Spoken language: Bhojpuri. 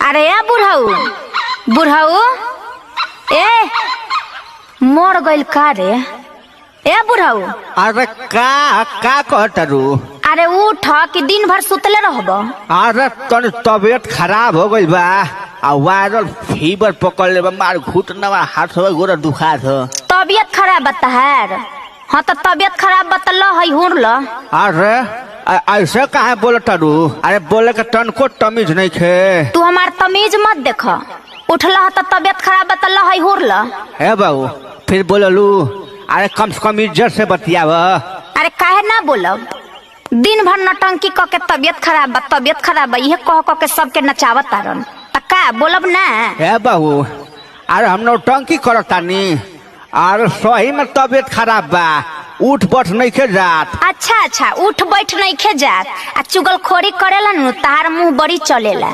अरे या बुढ़ऊ बुढ़ऊ ए मर गइल का रे। ए बुढ़ऊ अरे का कहतरू। अरे उठ कि दिन भर सुतले रहब। अरे तन तबियत खराब हो गई बा आ वायरल फीवर पकड़ ले बा। मार घुटना हाथ गोरा दुखात हो। तबियत खराब बता है। हाँ तो तबियत खराब बतल है हुर ल। अरे ऐसे काहे बोलतरू। अरे बोले के तन को तमीज नहीं खे। तू हमार तमीज मत देख। उठला तो तबियत खराब बतल है हुर ल। हे बाबू फिर बोललू। अरे कम से कम इज्जत से बतियाव। अरे काहे ना बोलब। दिन भर नटंकी क के तबियत खराब बा ये कह के सबके नचावत तारन। का बोलब ना। हे बाबू अरे हम नौटंकी करतानी। अरे सही में तबियत खराब बा। उठ बैठ नहीं खे जात। अच्छा उठ बैठ नहीं खे जात आ चुगलखोरी करेला नु तार मुंह बड़ी चलेला।